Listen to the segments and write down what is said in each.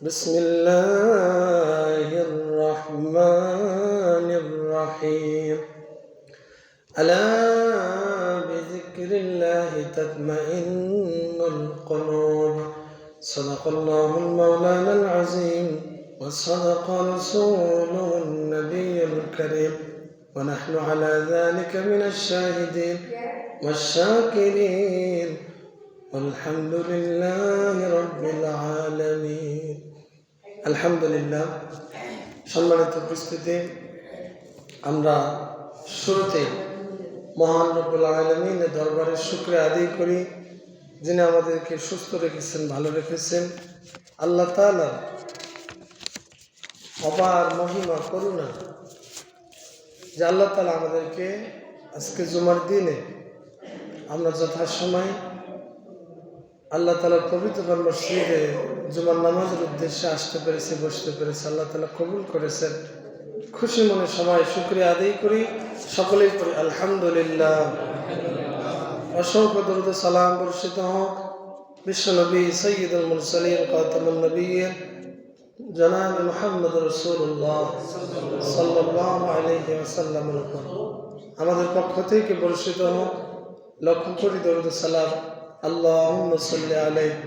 بسم الله الرحمن الرحيم ألا بذكر الله تطمئن القلوب صدق الله المولانا العظيم وصدق رسوله النبي الكريم ونحن على ذلك من الشاهدين والشاكرين والحمد لله رب العالمين আলহামদুলিল্লাহ। সম্মানিত উপস্থিতি, আমরা শুরুতে মহান রব্বুল আলামিনের দরবারে শুকরিয়া আদায় করি, যিনি আমাদেরকে সুস্থ রেখেছেন, ভালো রেখেছেন। আল্লাহ তাআলা অপার মহিমা করুণা যে আল্লাহ তাআলা আমাদেরকে আজকে জুমার দিনে আমরা যথাসময় আল্লাহ তাআলা পবিত্র মসজিদে জুমার নামাজের উদ্দেশ্যে আসতে পেরেছি, বসতে পেরেছি। আল্লাহ তাআলা কবুল করেছেন। খুশি মনে সবাই শুকরিয়া আদায় করি, সকলেই করি আলহামদুলিল্লাহ। অসংখ্য দরুদ সালাম বর্ষিত হোক বিশ্বনবী সৈয়দুল মুরসালিন খাতামুন নবিয়্যিন জনাব মুহাম্মদ রাসূলুল্লাহ সাল্লাল্লাহু আলাইহি ওয়াসাল্লামের উপর আমাদের পক্ষ থেকে বর্ষিত হোক লক্ষ কোটি দরুদ সালাম। আল্লাহুম্মা সাল্লি আলাইহি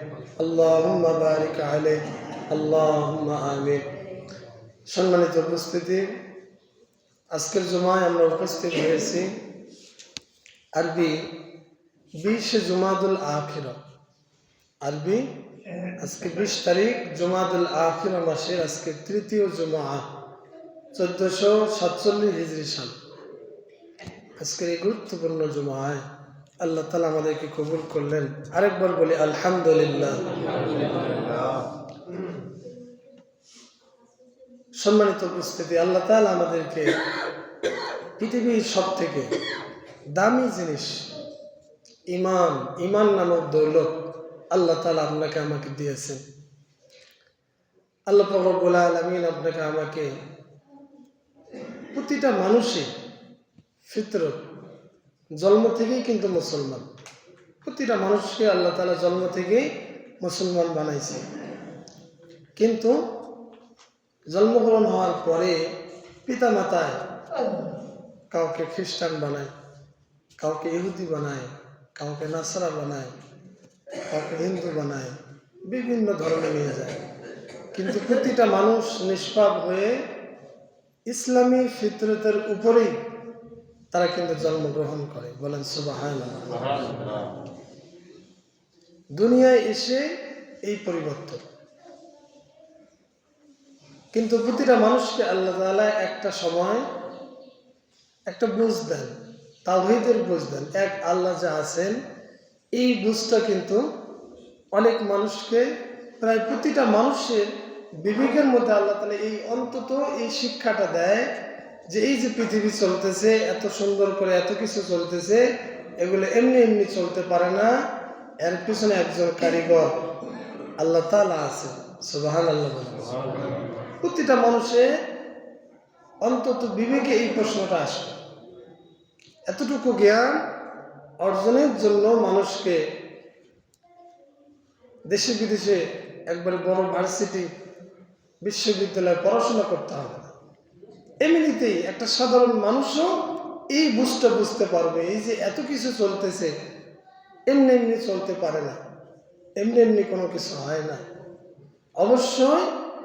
আল্লাহুম্মা বারিক আলাইহি আল্লাহুম্মা আমিন। সম্মানিত উপস্থিতি, আজকের জুমায় আমরা উপস্থিত হয়েছি আরবি 20 জুমাদুল আখিরা। আরবি আজকে 20 তারিখ জুমাদুল আখিরা মাসের আজকে তৃতীয় জুমা, 1447 হিজরি সাল। আজকের এই গুরুত্বপূর্ণ জুমায় আল্লাহ তাআলা আমাদেরকে কবুল করলেন। আরেকবার বলি আলহামদুলিল্লাহ। সম্মানিত উপস্থিতি, আল্লাহ তাআলা আমাদেরকে পৃথিবীর সব থেকে দামি জিনিস ঈমান নামক দৌলত আল্লাহ তাআলা আপনাকে আমাকে দিয়েছেন। আল্লাহ রব্বুল আলামিন আপনাকে আমাকে প্রতিটা মানুষই ফিতরত জন্ম থেকেই কিন্তু মুসলমান। প্রতিটা মানুষকে আল্লাহ তাআলা জন্ম থেকেই মুসলমান বানাইছে, কিন্তু জন্মগ্রহণ হওয়ার পরে পিতা মাতায় কাউকে খ্রিস্টান বানায়, কাউকে ইহুদি বানায়, কাউকে নাসারা বানায়, কাউকে হিন্দু বানায়, বিভিন্ন ধর্মে নিয়ে যায়। কিন্তু প্রতিটা মানুষ নিষ্পাপ হয়ে ইসলামী ফিতরতের উপরেই তারা কিন্তু জন্মগ্রহণ করে। বলেন সুবহানাল্লাহ। দুনিয়ায় এসে এই পরিবর্তন, কিন্তু প্রতিটা মানুষকে আল্লাহ তাআলা একটা সময় একটা বুঝ দেন, তাওহীদের বুঝ দেন। এক আল্লাহ যা আছেন এই বুঝটা কিন্তু অনেক মানুষকে, প্রায় প্রতিটা মানুষের বিবেকের মধ্যে আল্লাহ তাআলা এই অন্তত এই শিক্ষাটা দেয় যে এই যে পৃথিবী চলতেছে, এত সুন্দর করে এত কিছু চলতেছে, এগুলো এমনি এমনি চলতে পারে না, এর পিছনে একজন কারিগর আল্লাহ তাআলা আছে। সুবহানাল্লাহ। প্রতিটা মানুষের অন্তত বিবেকে এই প্রশ্নটা আসে। এতটুকু জ্ঞান অর্জনের জন্য মানুষকে দেশে বিদেশে একবারে বড় ভার্সিটি বিশ্ববিদ্যালয়ে পড়াশোনা করতে হবে না। এমনিতেই একটা সাধারণ মানুষও এই বুঝটা বুঝতে পারবে, এই যে এত কিছু চলতেছে এমনি এমনি চলতে পারে না, এমনি এমনি কোনো কিছু হয় না, অবশ্যই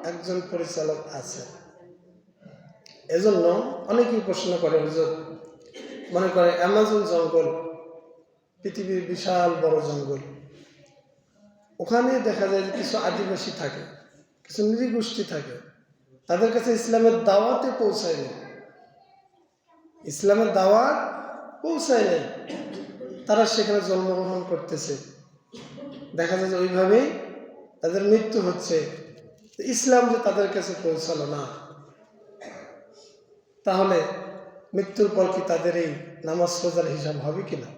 একজন পরিচালক আছে। এজন্য অনেকেই প্রশ্ন করে, হুজুর মনে করে অ্যামাজন জঙ্গল পৃথিবীর বিশাল বড় জঙ্গল, ওখানে দেখা যায় যে কিছু আদিবাসী থাকে, কিছু নৃগোষ্ঠী থাকে, তাদের কাছে ইসলামের দাওয়াতে পৌঁছায় নেই, ইসলামের দাওয়াত পৌঁছায় নেই, তারা সেখানে জন্মগ্রহণ করতেছে। দেখা যায় যে ওইভাবেই তাদের মৃত্যু হচ্ছে। ইসলাম যে তাদের কাছে পৌঁছালো না, তাহলে মৃত্যুর পর কি তাদের এই নামাজ রোজার হিসাব হবে কিনা?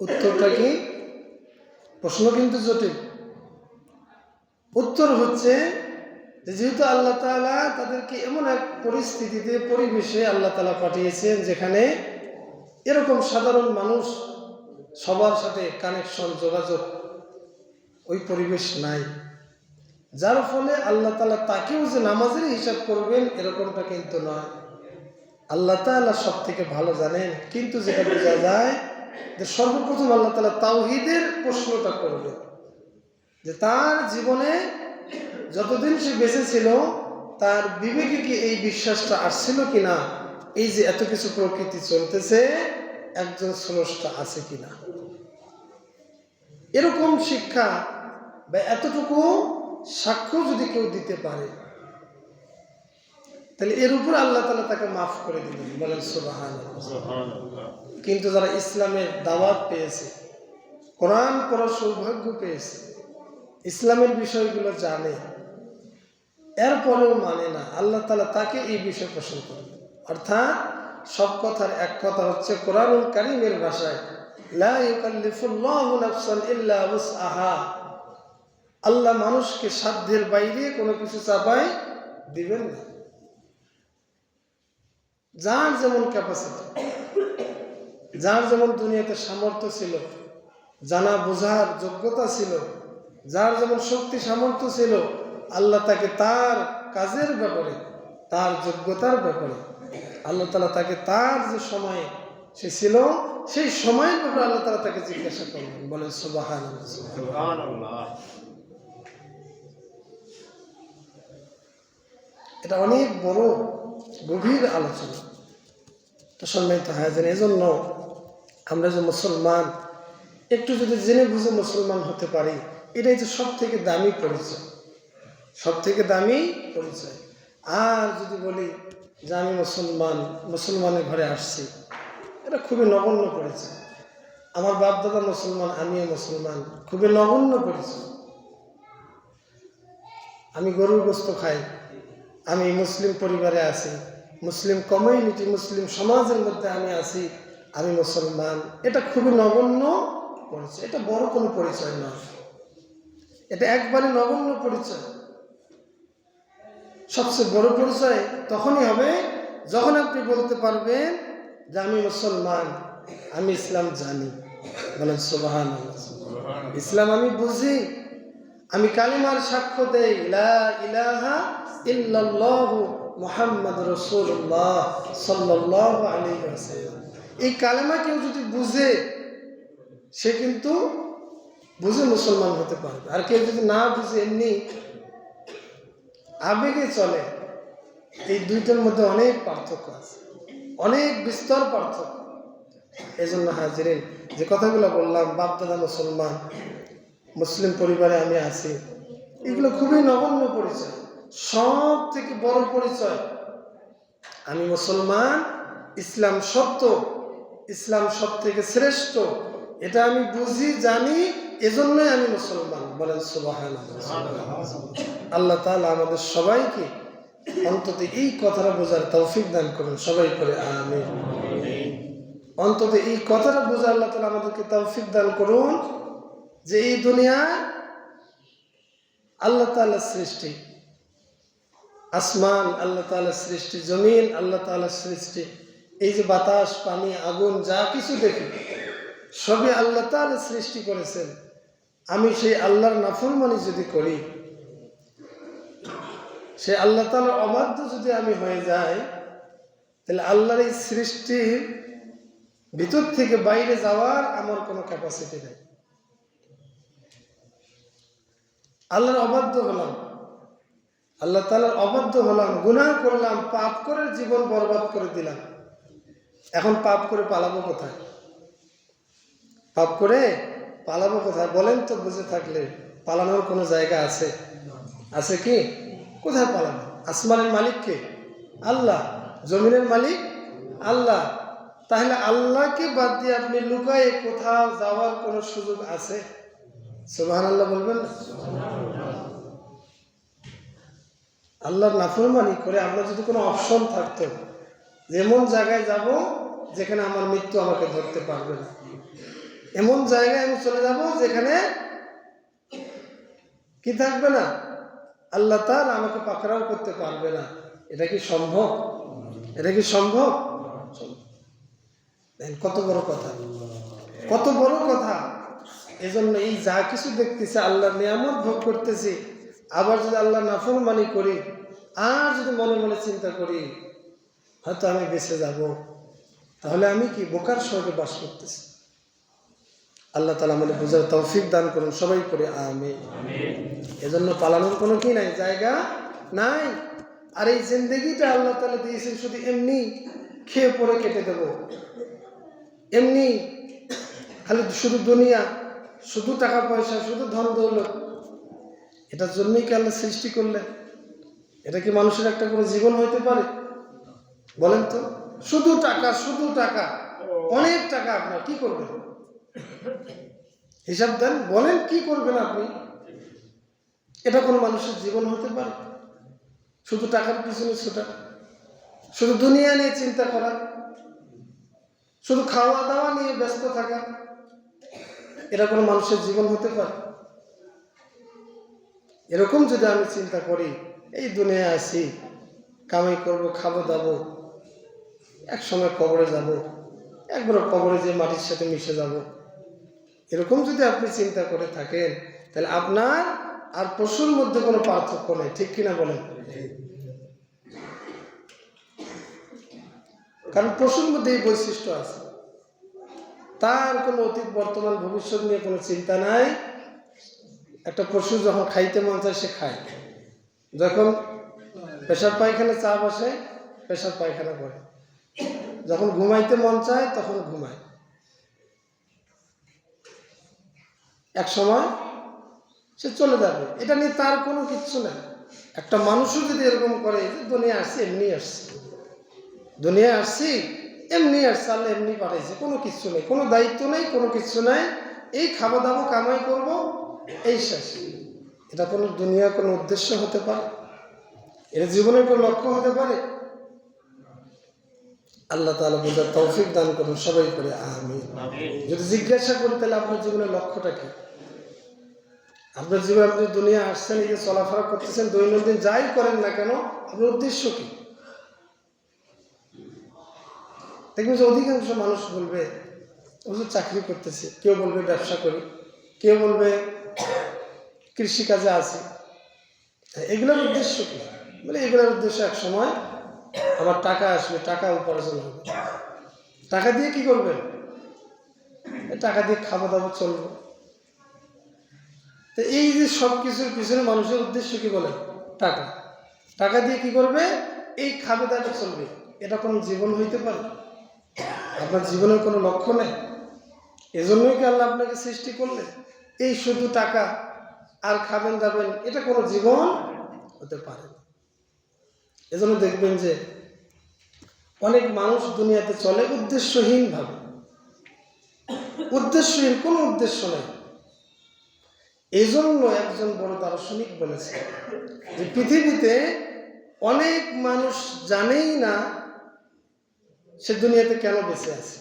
উত্তরটা কি? প্রশ্ন কিন্তু জটিল। উত্তর হচ্ছে যেহেতু আল্লাহ তাআলা তাদেরকে এমন এক পরিস্থিতিতে, পরিবেশে আল্লাহ তাআলা পাঠিয়েছেন যেখানে এরকম সাধারণ মানুষ সবার সাথে কানেকশন, যোগাযোগ, ওই পরিবেশ নাই। যার ফলে আল্লাহ তাআলা তাকেও যে নামাজের হিসাব করবেন এরকমটা কিন্তু নয়। আল্লাহ তাআলা সব থেকে ভালো জানেন, কিন্তু যেটা বোঝা যায় যে সর্বপ্রথম আল্লাহ তাআলা তাওহীদের প্রশ্নটা করবেন, যে তার জীবনে যতদিন সে বেঁচে ছিল তার বিবেকে কি এই বিশ্বাসটা আসছিল কিনা, এই যে এত কিছু প্রকৃতি চলতেছে একজন স্রষ্টা আছে কিনা। এরকম শিক্ষা বা এতটুকু সাক্ষ্য যদি কেউ দিতে পারে তাহলে এর উপর আল্লাহ তাআলা তাকে মাফ করে দিবেন, বলেন সুবহানাল্লাহ। কিন্তু যারা ইসলামের দাওয়াত পেয়েছে, কোরআন পড়ার সৌভাগ্য পেয়েছে, ইসলামের বিষয়গুলো জানে, এরপরেও মানে না, আল্লাহ তাআলা তাকে এই বিষয় পছন্দ করবে। অর্থাৎ সব কথার এক কথা হচ্ছে কোরআনুল কারীমের ভাষায় লা ইউকাল্লিফুল্লাহু নাফসান ইল্লা উসআহা। আল্লাহ মানুষকে সাধ্যের বাইরে কোনো কিছু চাপায় দিবেন না। যার যেমন ক্যাপাসিটি, যার যেমন দুনিয়াতে সামর্থ্য ছিল, জানা বোঝার যোগ্যতা ছিল, যার যেমন শক্তি সামর্থ্য ছিল, আল্লাহ তাকে তার কাজের ব্যাপারে, তার যোগ্যতার ব্যাপারে আল্লাহ তাআলা তাকে তার যে সময়ে সে ছিল সেই সময়ের ব্যাপারে আল্লাহ তাআলা তাকে জিজ্ঞাসা করবেন, বলেন সুবহানাল্লাহ। এটা অনেক বড় গভীর আলোচনা। তো সম্মানিত হাজির, এজন্য আমরা যে মুসলমান, একটু যদি জেনে বুঝে মুসলমান হতে পারি, এটাই যে সব থেকে দামি পরিচয়, সব থেকে দামি পরিচয়। আর যদি বলি যে আমি মুসলমানের ঘরে আসছি, এটা খুবই নগণ্য পরিচয়। আমার বাপ দাদা মুসলমান, আমিও মুসলমান, খুবই নগণ্য পরিচয়। আমি গরুর গোশত খাই, আমি মুসলিম পরিবারে আছি, মুসলিম কমিউনিটি, মুসলিম সমাজের মধ্যে আমি আছি, আমি মুসলমান, এটা খুবই নগণ্য পরিচয়। এটা বড় কোনো পরিচয় নয়, এটা একবারে নগণ্য পরিচয়। সবচেয়ে বড় পরিচয় তখনই হবে যখন আপনি বলতে পারবেন যে আমি মুসলমান, আমি ইসলাম জানি, বলেন সুবহানাল্লাহ। ইসলাম আমি বুঝি, আমি কালিমার সাক্ষ্য দেই লা ইলাহা ইল্লাল্লাহু মুহাম্মাদুর রাসূলুল্লাহ সাল্লাল্লাহু আলাইহি ওয়াসাল্লাম। এই কালেমা কেউ যদি বুঝে, সে কিন্তু বুঝে মুসলমান হতে পারবে। আর কেউ যদি না বুঝে এমনি আবেগে চলে, এই দুইটার মধ্যে অনেক পার্থক্য আছে, অনেক বিস্তর পার্থক্য। এই জন্য হাজিরিন, যে কথাগুলো বললাম, বাপদাদা মুসলমান, মুসলিম পরিবারে আমি আছি, এগুলো খুবই নগণ্য পরিচয়। সব থেকে বড় পরিচয় আমি মুসলমান, ইসলাম সত্য, ইসলাম সব থেকে শ্রেষ্ঠ, এটা আমি বুঝি, জানি, এজন্যই আমি মুসলমান, বলেন সুবহানাল্লাহ। আল্লাহ তাআলা আমাদের সবাইকে অন্তত এই কথাটা বোঝার তৌফিক দান করুন, সবাই করে আমিন। অন্তত এই কথাটা বোঝা আল্লাহ তাআলা আমাদেরকে তৌফিক দান করুন যে এই দুনিয়া আল্লাহ তাআলার সৃষ্টি, আসমান আল্লাহ তাআলার সৃষ্টি, জমিন আল্লাহ তাআলার সৃষ্টি, এই যে বাতাস, পানি, আগুন, যা কিছু দেখি সবই আল্লাহ তাআলা সৃষ্টি করেছেন। আমি সেই আল্লাহর নাফরমানি যদি করি, সে আল্লাহ তাআলার অবাধ্য যদি আমি হয়ে যাই, তাহলে আল্লাহর এই সৃষ্টির ভিতর থেকে বাইরে যাওয়ার আমার কোনো ক্যাপাসিটি নেই। আল্লাহর অবাধ্য হলাম, আল্লাহ তাআলার অবাধ্য হলাম, গুনাহ করলাম, পাপ করে জীবন বরবাদ করে দিলাম। এখন পাপ করে পালাবো কোথায়? পাপ করে পালাবো কোথায় বলেন তো? বুঝে থাকলে পালানোর কোনো জায়গা আছে? আছে কি? কোথায় পালাবো? আসমানের মালিক কে? আল্লাহ। জমিনের মালিক আল্লাহ। তাহলে আল্লাহকে বাদ দিয়ে আপনি লুকায়ে কোথাও যাওয়ার কোনো সুযোগ আছে? সুবহানাল্লাহ বলবেন না? আল্লাহর নাফরমানি করে আমরা যদি কোনো অপশন থাকতো, এমন জায়গায় যাব যেখানে আমার মৃত্যু আমাকে ধরতে পারবে না, এমন জায়গায় আমি চলে যাব যেখানে কি থাকবে না, আল্লাহ তাআলা আমাকে পাকড়াও করতে পারবে না। এটা কি সম্ভব? এটা কি সম্ভব? কত বড় কথা, কত বড় কথা। এজন্য এই যা কিছু দেখতেছে, আল্লাহর নিয়ামত ভোগ করতেছি, আবার যদি আল্লাহ নাফরমানি করি আর যদি মনে মনে চিন্তা করি হয়তো আমি বেঁচে যাব, তাহলে আমি কি বোকার স্বর্গে বাস করতেছি। আল্লাহ তাআলা আমাদের বুঝার তৌফিক দান করুন, সবাই করে আমিন। এজন্য পালানোর কোনো কি নাই, জায়গা নাই। আর এই জিন্দেগিটা আল্লাহ তাআলা দিয়েছেন শুধু এমনি খেয়ে পরে কেটে দেব, এমনি খালি শুধু দুনিয়া, শুধু টাকা পয়সা, শুধু ধন দৌলত, এটার জন্যই কি আল্লাহ সৃষ্টি করলেন? এটা কি মানুষের একটা কোনো জীবন হইতে পারে? বলেন তো, শুধু টাকা, শুধু টাকা, অনেক টাকা, আপনার কি করবেন? হিসাব দেন, বলেন কি করবেন আপনি? এটা কোনো মানুষের জীবন হতে পারে? শুধু টাকার পিছনে ছোটা, শুধু দুনিয়া নিয়ে চিন্তা করা, শুধু খাওয়া দাওয়া নিয়ে ব্যস্ত থাকা, এটা কোনো মানুষের জীবন হতে পারে? এরকম যদি আমি চিন্তা করি, এই দুনিয়ায় আছি, কামাই করব, খাবো দাবো, এক সময় কবরে যাব, একবার কবরে যে মাটির সাথে মিশে যাব, এরকম যদি আপনি চিন্তা করে থাকেন, তাহলে আপনার আর পশুর মধ্যে কোনো পার্থক্য নেই, ঠিক কিনা বলেন? কারণ পশুর মধ্যে এই বৈশিষ্ট্য আছে, তার কোনো অতীত বর্তমান ভবিষ্যৎ নিয়ে কোনো চিন্তা নাই। একটা পশু যখন খাইতে মন চায় সে খায়, যখন পেশাব পায়খানা চাপ আসে পেশাব পায়খানা করে, যখন ঘুমাইতে মন চায় তখন ঘুমায়, এক সময় সে চলে যাবে, এটা নিয়ে তার কোনো কিচ্ছু নেই। একটা মানুষও যদি এরকম করে, যে দুনিয়া আসছে এমনি আসছে, দুনিয়া আসছি এমনি আসছে, আল্লাহ এমনি পাঠাইছে, কোনো কিচ্ছু নেই, কোনো দায়িত্ব নেই, কোনো কিচ্ছু নাই, এই খাওয়া দাওয়া কামাই করব, এই শেষ। এটা কোনো দুনিয়ার কোনো উদ্দেশ্য হতে পারে? এটা জীবনের কোনো লক্ষ্য হতে পারে? আল্লাহ তাআলা বুঝার তৌফিক দান করুন, সবাই করে আমিন। যদি জিজ্ঞাসা করি তাহলে আপনার জীবনের লক্ষ্যটা কি? আপনার জীবনে আপনি দুনিয়া আসছেন, এই যে চলাফেরা করতেছেন, দৈনন্দিন যাই করেন না কেন, আপনার উদ্দেশ্য কি? দেখবেন যে অধিকাংশ মানুষ বলবে চাকরি করতেছে, কেউ বলবে ব্যবসা করি, কেউ বলবে কৃষিকাজে আছে। এগুলোর উদ্দেশ্য কি? মানে এগুলোর উদ্দেশ্য এক সময় আমার টাকা আসবে, টাকা উপার্জন হবে, টাকা দিয়ে কি করবেন? টাকা দিয়ে খাওয়া দাওয়া চলবে। তো এই যে সব কিছুর পিছনে মানুষের উদ্দেশ্য কি বলেন? টাকা। টাকা দিয়ে কি করবে? এই খাবে দাবে চলবে। এটা কোনো জীবন হইতে পারে? আপনার জীবনের কোনো লক্ষ্য নেই। এজন্যই কি আল্লাহ আপনাকে সৃষ্টি করলেন? এই শুধু টাকা আর খাবেন দাবেন, এটা কোনো জীবন হতে পারে না। এজন্য দেখবেন যে অনেক মানুষ দুনিয়াতে চলে উদ্দেশ্যহীন ভাবে, উদ্দেশ্যহীন, কোনো উদ্দেশ্য নেই। এই জন্য একজন বড় দার্শনিক বলেছে যে পৃথিবীতে অনেক মানুষ জানেই না সে দুনিয়াতে কেন বেঁচে আছে।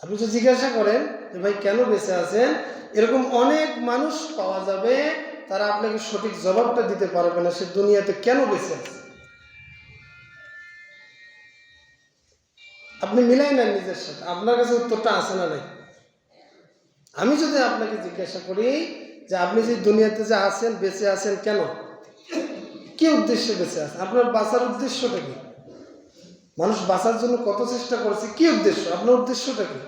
আপনি যদি জিজ্ঞাসা করেন যে ভাই কেন বেঁচে আছেন, এরকম অনেক মানুষ পাওয়া যাবে, তারা আপনাকে সঠিক জবাবটা দিতে পারবে না সে দুনিয়াতে কেন বেঁচে আছে। আপনি মিলাই নেন নিজের সাথে, আপনার কাছে উত্তরটা আছে না নাই? আমি যদি আপনাকে জিজ্ঞাসা করি যে আপনি যে দুনিয়াতে যে আছেন, বেঁচে আছেন কেন, কি উদ্দেশ্যে বেঁচে আছেন, আপনার বাঁচার উদ্দেশ্যটা কি? মানুষ বাঁচার জন্য কত চেষ্টা করেছে, কি উদ্দেশ্য? আপনার উদ্দেশ্যটা কি?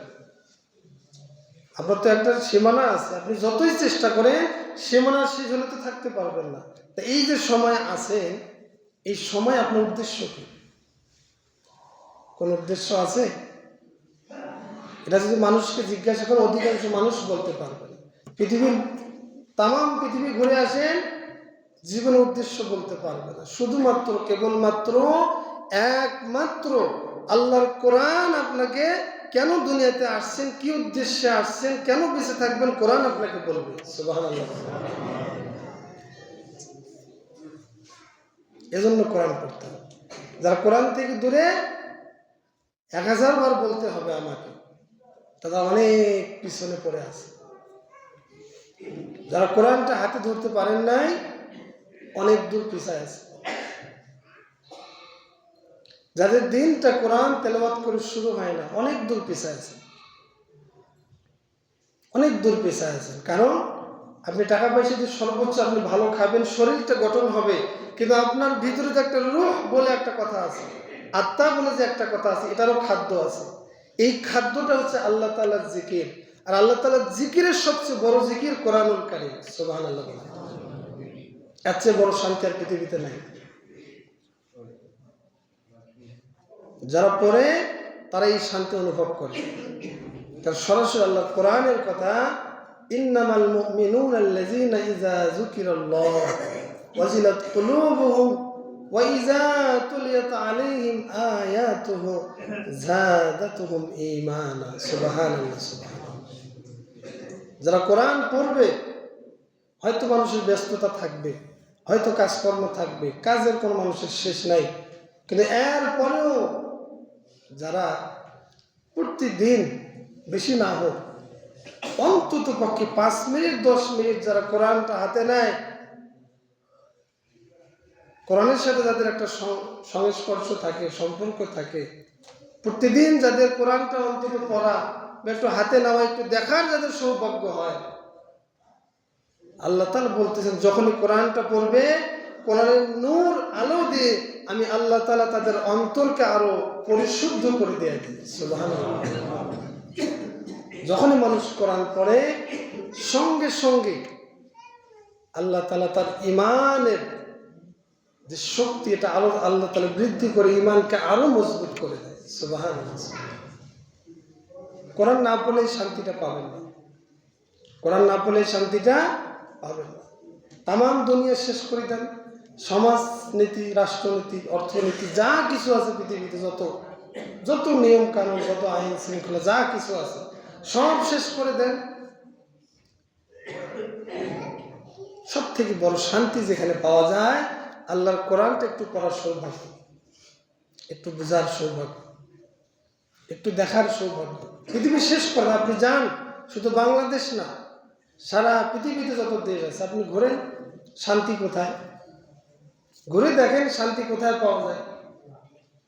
আপনার তো একটা সীমানা আছে, আপনি যতই চেষ্টা করেন সীমানার শেষ হলে তো থাকতে পারবেন না। তা এই যে সময় আছেন, এই সময় আপনার উদ্দেশ্য কি? কোন উদ্দেশ্য আছে? এটা যদি মানুষকে জিজ্ঞাসা করে অধিকাংশ মানুষ বলতে পারবে না। পৃথিবী ঘুরে আসেন, জীবনের উদ্দেশ্য বলতে পারবে না। শুধুমাত্র কেবলমাত্র একমাত্র আল্লাহর কোরআন আপনাকে কেন দুনিয়াতে আসছেন, কি উদ্দেশ্যে আসছেন, কেন বেঁচে থাকবেন, কোরআন আপনাকে বলবে। সুবহানাল্লাহ। এজন্য কোরআন পড়তে হবে। যারা কোরআন থেকে দূরে, 1000 বার বলতে হবে আমাকে, তারা অনেক পিছনে পড়ে আছে। যারা কোরআনটা হাতে ধরতে পারেন নাই, অনেক দূর পিছায় আছে। যাদের দিনটা কোরআন তেলাওয়াত করে শুরু হয় না, অনেক দূর পিছায় আছে, অনেক দূর পিছায় আছেন। কারণ আপনি টাকা পয়সা দিয়ে সর্বোচ্চ আপনি ভালো খাবেন, শরীরটা গঠন হবে, কিন্তু আপনার ভিতরে যে একটা রূহ বলে একটা কথা আছে, আত্মা বলে যে একটা কথা আছে, এটারও খাদ্য আছে। এই খাদ্যটা হচ্ছে আল্লাহ তাআলার জিকির। আর আল্লাহ তাআলার জিকিরের সবচেয়ে বড় জিকির কোরআনুল কারীম। সুবহানাল্লাহ। এর চেয়ে বড় শান্তি আর পৃথিবীতে নাই। যারা পড়ে তারা এই শান্তি অনুভব করে। তার সরাসরি আল্লাহ কোরআনের কথা, ইন্নামাল মুমিনুনা আল্লাযীনা ইযা যুকিরাল্লাহ ওয়াজিলাত কুলুবুহুম ওয়া ইযা তুলিয়াত আলাইহিম আয়াতুহু যাদাতুহুম ঈমানা। সুবহানাল্লাহ, সুবহানাল্লাহ। যারা কোরআন পড়বে, হয়তো মানুষের ব্যস্ততা থাকবে, হয়তো কাজকর্ম থাকবে, কাজের কোনো মানুষের শেষ নাই, কিন্তু এরপরেও যারা প্রতিদিন, বেশি না হোক অন্তত পক্ষে 5 মিনিট 10 মিনিট যারা কোরআনটা হাতে নেয়, কোরআনের সাথে যাদের একটা সংস্পর্শ থাকে, সম্পর্ক থাকে, প্রতিদিন যাদের কোরআনটা অন্তত পড়া বা একটু হাতে নেওয়া, একটু দেখার যাদের সৌভাগ্য হয়, আল্লাহ তাআলা বলতেছেন যখনই কোরআনটা পড়বে, কোরআনের নূর আলো দিয়ে আমি আল্লাহ তাআলা তাদের অন্তরকে আরো পরিশুদ্ধ করে দিয়ে দিই। সুবহানাল্লাহ। যখনই মানুষ কোরআন পড়ে, সঙ্গে সঙ্গে আল্লাহ তাআলা তার ঈমানের যে শক্তি, এটা আরো আল্লাহ তাআলা বৃদ্ধি করে ঈমানকে আরো মজবুত করে দেয়। সুবহানাল্লাহ। কোরআন না পড়লে শান্তিটা পাবেন না, কোরআন না পড়লে শান্তিটা পাবেন না। তাম দুনিয়া শেষ করে দেন, সমাজনীতি, রাষ্ট্রনীতি, অর্থনীতি, যা কিছু আছে পৃথিবীতে, যত নিয়ম কানুন, যত আইন শৃঙ্খলা যা কিছু আছে সব শেষ করে দেন। সব থেকে বড় শান্তি যেখানে পাওয়া যায়, আল্লাহর কোরআনটা একটু পড়ার সৌভাগ্য, একটু বোঝার সৌভাগ্য, একটু দেখার সৌভাগ্য। পৃথিবী শেষ করেন, আপনি যান, শুধু বাংলাদেশ না, সারা পৃথিবীতে যত দেশ আছে আপনি ঘুরেন, শান্তি কোথায়, ঘুরে দেখেন শান্তি কোথায় পাওয়া যায়।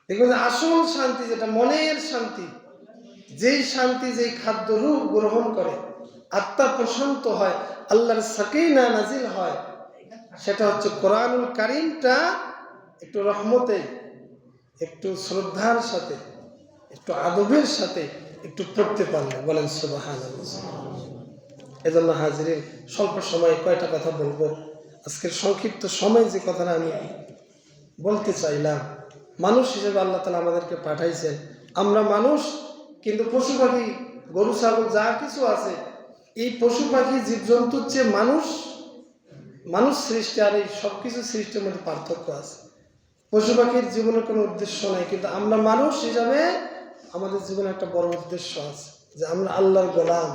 দেখবেন আসল শান্তি, যেটা মনের শান্তি, যেই শান্তি, যেই খাদ্য রূপ গ্রহণ করে আত্মা প্রশান্ত হয়, আল্লাহর সাকিনা নাজিল হয়, সেটা হচ্ছে কোরআনুল কারীমটা একটু রহমতে, একটু শ্রদ্ধার সাথে, একটু আদবের সাথে একটু পড়তে পারলে। বলেন সুবহানাল্লাহ। এজন্য হাজিরিন, স্বল্প সময়ে কয়টা কথা বলবো। আজকের সংক্ষিপ্ত সময় যে কথাটা আমি বলতে চাইলাম, মানুষ হিসেবে আল্লাহ তাআলা আমাদেরকে পাঠাইছেন। আমরা মানুষ, কিন্তু পশু পাখি, গরু ছাগল যা কিছু আছে, এই পশু পাখি জীবজন্তুর চেয়ে মানুষ সৃষ্টি আর এই সব কিছু সৃষ্টির মধ্যে পার্থক্য আছে। পশু পাখির জীবনের কোনো উদ্দেশ্য নাই, কিন্তু আমরা মানুষ হিসাবে আমাদের জীবনে একটা বড় উদ্দেশ্য আছে, যে আমরা আল্লাহর গোলাম,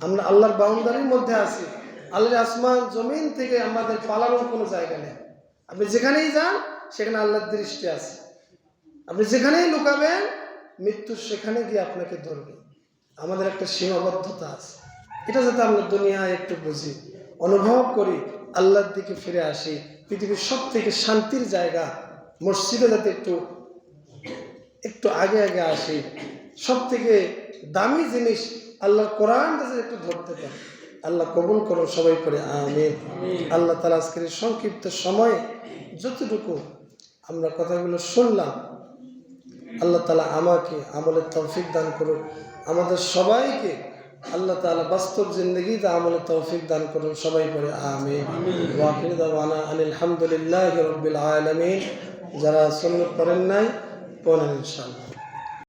আমরা আল্লাহর বাউন্ডারির মধ্যে আছি। আল্লাহর আসমান জমিন থেকে আমাদের পালানোর কোনো জায়গা নেই। আপনি যেখানেই যান সেখানে আল্লাহর দৃষ্টি আছে। আপনি যেখানেই লুকাবেন, মৃত্যু সেখানে গিয়ে আপনাকে ধরবে। আমাদের একটা সীমাবদ্ধতা আছে। এটা যাতে আমরা দুনিয়ায় একটু বুঝি, অনুভব করি, আল্লাহর দিকে ফিরে আসি। পৃথিবীর সব থেকে শান্তির জায়গা মসজিদে যাতে একটু আগে আগে আসি। সব থেকে দামি জিনিস আল্লাহর কোরআনটা যাতে একটু ধরতে পারি। আল্লাহ কবুল করো, সবাই পড়ে আমিন। আল্লাহ তাআলা আজকের সংক্ষিপ্ত সময়ে যতটুকু আমরা কথাগুলো শুনলাম, আল্লাহ তাআলা আমাকে আমলের তৌফিক দান করুন, আমাদের সবাইকে আল্লাহ তাআলা বাস্তব জিন্দগিতে আমলের তৌফিক দান করুন, সবাই পড়ে আমিন। ওয়া আখিরু দাওয়ানা আনিল হামদুলিল্লাহি রাব্বিল আলামিন। যারা সুন্নাত পড়েন নাই, পড়েন ইনশাআল্লাহ।